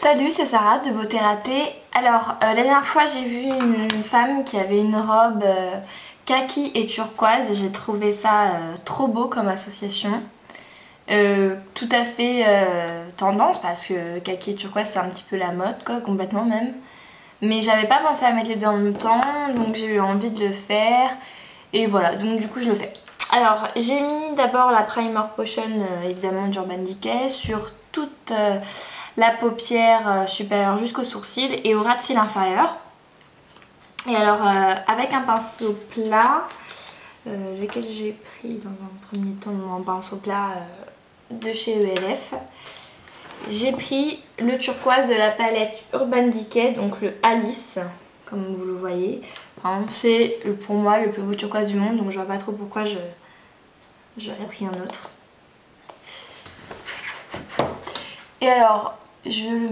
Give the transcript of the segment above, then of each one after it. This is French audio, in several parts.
Salut, c'est Sarah de Beauté Ratée. Alors, la dernière fois j'ai vu une femme qui avait une robe kaki et turquoise et j'ai trouvé ça trop beau comme association. Tout à fait tendance parce que kaki et turquoise c'est un petit peu la mode quoi, complètement même. Mais j'avais pas pensé à mettre les deux en même temps, donc j'ai eu envie de le faire. Et voilà, donc du coup je le fais. Alors, j'ai mis d'abord la Primer Potion évidemment d'Urban Decay sur toute la paupière supérieure jusqu'au sourcil et au ras de cils inférieur. Et alors avec un pinceau plat, lequel j'ai pris dans un premier temps, un pinceau plat de chez ELF. J'ai pris le turquoise de la palette Urban Decay, donc le Alice, comme vous le voyez. C'est pour moi le plus beau turquoise du monde, donc je vois pas trop pourquoi j'aurais pris un autre. Et alors, je l'ai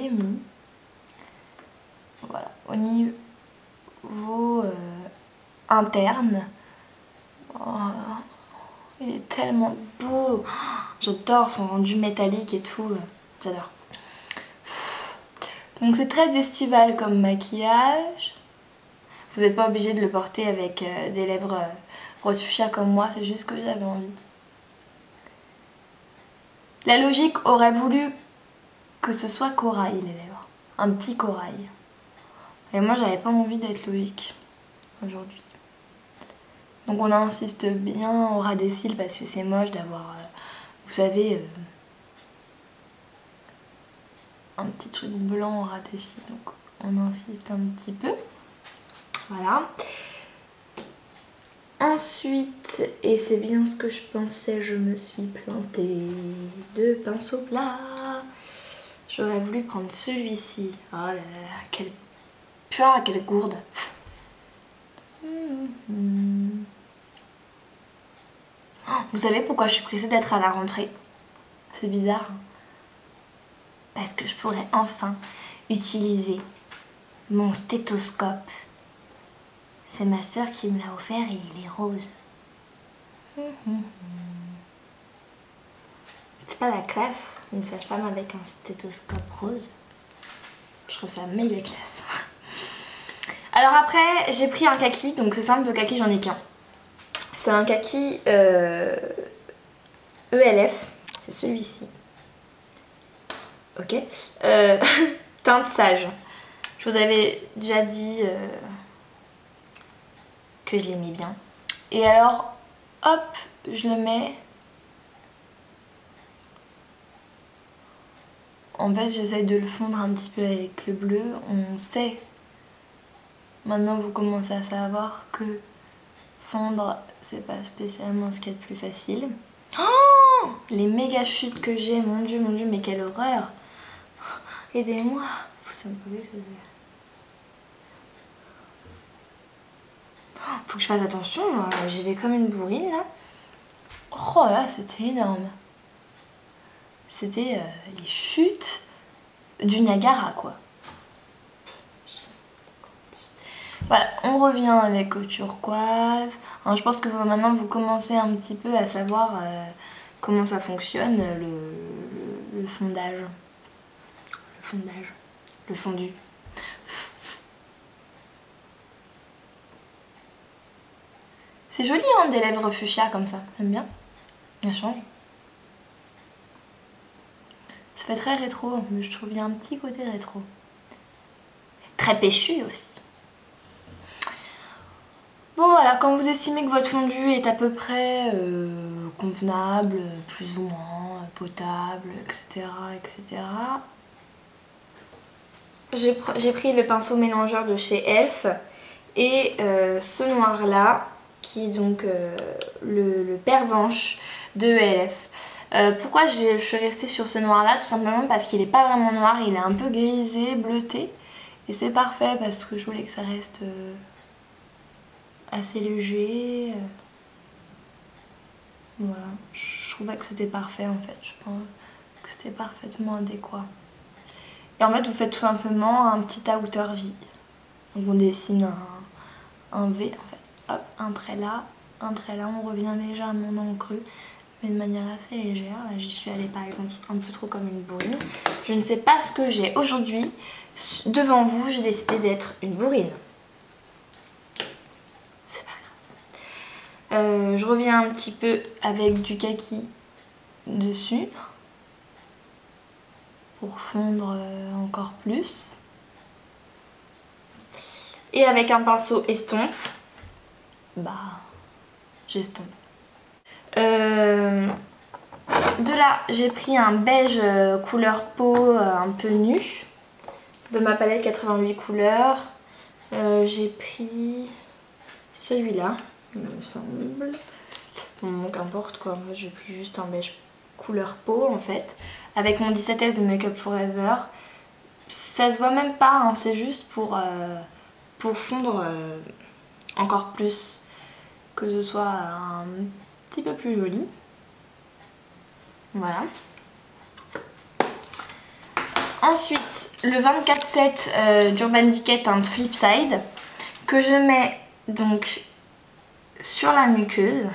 mis, voilà, au niveau interne. Oh, il est tellement beau, j'adore son rendu métallique et tout, j'adore. Donc c'est très estival comme maquillage. Vous n'êtes pas obligé de le porter avec des lèvres rose fuchsia comme moi, c'est juste que j'avais envie. La logique aurait voulu que ce soit corail les lèvres, un petit corail. Et moi j'avais pas envie d'être logique aujourd'hui. Donc on insiste bien au ras des cils parce que c'est moche d'avoir, vous savez, un petit truc blanc au ras des cils. Donc on insiste un petit peu. Voilà. Ensuite, et c'est bien ce que je pensais, je me suis plantée de pinceau plat. J'aurais voulu prendre celui-ci. Oh là là, quelle gourde. Vous savez pourquoi je suis pressée d'être à la rentrée? C'est bizarre. Parce que je pourrais enfin utiliser mon stéthoscope. C'est ma soeur qui me l'a offert et il est rose. C'est pas la classe, une sage-femme avec un stéthoscope rose. Je trouve ça méga classe. Alors après, j'ai pris un kaki, donc c'est simple, de kaki j'en ai qu'un. C'est un kaki ELF, c'est celui-ci. Ok. Teinte sage. Je vous avais déjà dit que je l'aimais bien. Et alors, hop, je le mets. En fait, j'essaye de le fondre un petit peu avec le bleu. On sait, maintenant vous commencez à savoir que fondre, c'est pas spécialement ce qu'il y a de plus facile. Oh, les méga chutes que j'ai, mon dieu, mais quelle horreur. Aidez-moi. Vous savez que faut que je fasse attention, j'y vais comme une bourrine là. Oh là, c'était énorme. C'était les chutes du Niagara quoi. Voilà, on revient avec le turquoise. Alors, je pense que maintenant vous commencez un petit peu à savoir comment ça fonctionne le fondage. Le fondu. C'est joli hein, des lèvres fuchsia comme ça, j'aime bien. Ça change. Ça fait très rétro, mais je trouve qu'il y a un petit côté rétro. Très péchu aussi. Bon voilà, quand vous estimez que votre fondu est à peu près convenable, plus ou moins potable, etc. J'ai pris le pinceau mélangeur de chez ELF et ce noir là qui est donc le Pervenche de ELF. Pourquoi je suis restée sur ce noir là? Tout simplement parce qu'il n'est pas vraiment noir, il est un peu grisé, bleuté. Et c'est parfait parce que je voulais que ça reste assez léger. Voilà, je trouvais que c'était parfait en fait. Je pense que c'était parfaitement adéquat. Et en fait vous faites tout simplement un petit outer V. Donc on dessine un V en fait. Hop, un trait là, on revient légèrement dans le creux. mais de manière assez légère. Là, j'y suis allée par exemple un peu trop comme une bourrine. Je ne sais pas ce que j'ai aujourd'hui. Devant vous, j'ai décidé d'être une bourrine. C'est pas grave. Je reviens un petit peu avec du kaki dessus pour fondre encore plus. Et avec un pinceau estompe, bah j'estompe. De là, j'ai pris un beige couleur peau un peu nu de ma palette 88 couleurs. J'ai pris celui-là, il me semble. Bon, qu'importe quoi, j'ai pris juste un beige couleur peau en fait, avec mon 17S de Make Up Forever. Ça se voit même pas, hein, c'est juste pour fondre encore plus, que ce soit un petit peu plus joli. Voilà. Ensuite, le 24-7 d'Urban Decay teinte Flipside que je mets donc sur la muqueuse,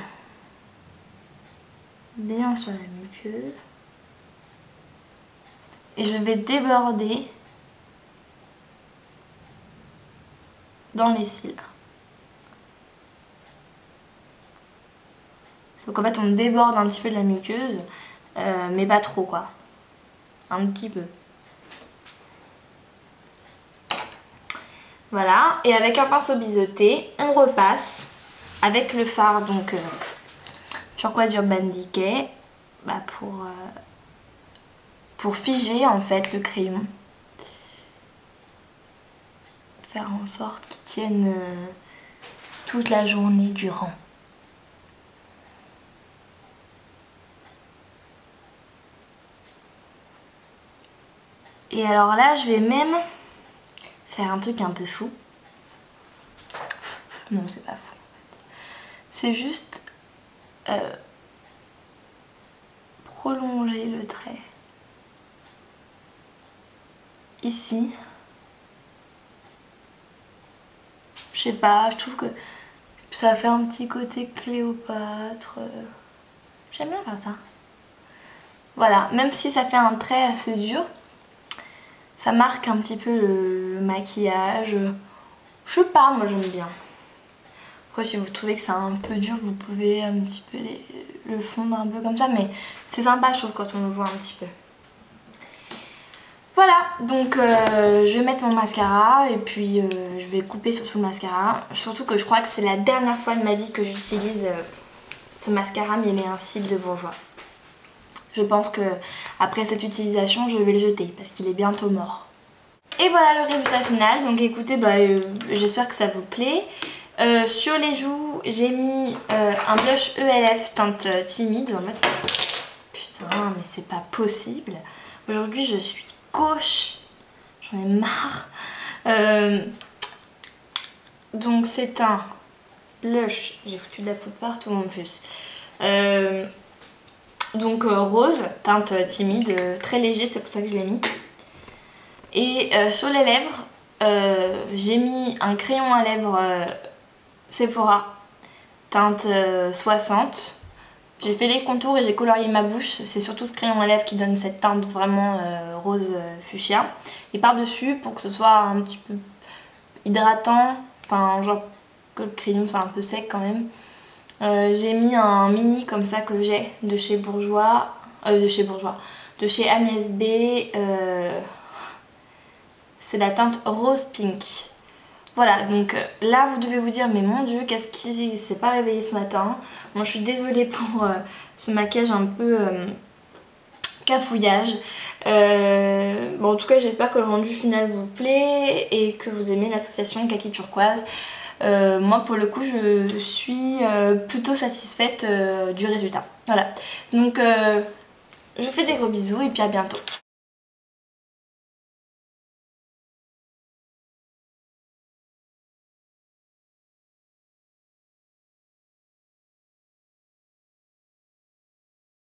bien sur la muqueuse, et je vais déborder dans les cils. Donc en fait on déborde un petit peu de la muqueuse, mais pas trop quoi, un petit peu. Voilà, et avec un pinceau biseauté, on repasse avec le fard donc turquoise d'Urban Decay, bah, pour figer en fait le crayon. Faire en sorte qu'il tienne toute la journée durant. Et alors là, je vais même faire un truc un peu fou. Non, c'est pas fou. C'est juste prolonger le trait. Ici. Je sais pas, je trouve que ça fait un petit côté Cléopâtre. J'aime bien faire ça. Voilà, même si ça fait un trait assez dur, ça marque un petit peu le maquillage. Je sais pas, moi j'aime bien. Après si vous trouvez que c'est un peu dur, vous pouvez un petit peu le fondre un peu comme ça, mais c'est sympa je trouve quand on le voit un petit peu. Voilà, donc je vais mettre mon mascara et puis je vais couper sur tout le mascara. Surtout que je crois que c'est la dernière fois de ma vie que j'utilise ce mascara mais il est un cil de bourgeois. Je pense que après cette utilisation, je vais le jeter parce qu'il est bientôt mort. Et voilà le résultat final. Donc écoutez, j'espère que ça vous plaît. Sur les joues, j'ai mis un blush ELF teinte timide. En mode... Putain, mais c'est pas possible. Aujourd'hui, je suis gauche. J'en ai marre. Donc c'est un blush. J'ai foutu de la poudre partout en plus. Donc rose, teinte timide, très léger, c'est pour ça que je l'ai mis. Et sur les lèvres, j'ai mis un crayon à lèvres Sephora, teinte 60. J'ai fait les contours et j'ai colorié ma bouche. C'est surtout ce crayon à lèvres qui donne cette teinte vraiment rose fuchsia. Et par-dessus, pour que ce soit un petit peu hydratant, enfin genre que le crayon c'est un peu sec quand même. J'ai mis un mini comme ça que j'ai de chez Bourjois, de chez Agnès B. C'est la teinte rose pink. Voilà, donc là vous devez vous dire mais mon dieu, qu'est-ce qui s'est pas réveillé ce matin. Bon, je suis désolée pour ce maquillage un peu cafouillage. Bon, en tout cas j'espère que le rendu final vous plaît et que vous aimez l'association kaki turquoise. Moi pour le coup je suis plutôt satisfaite du résultat. Voilà, donc je vous fais des gros bisous et puis à bientôt.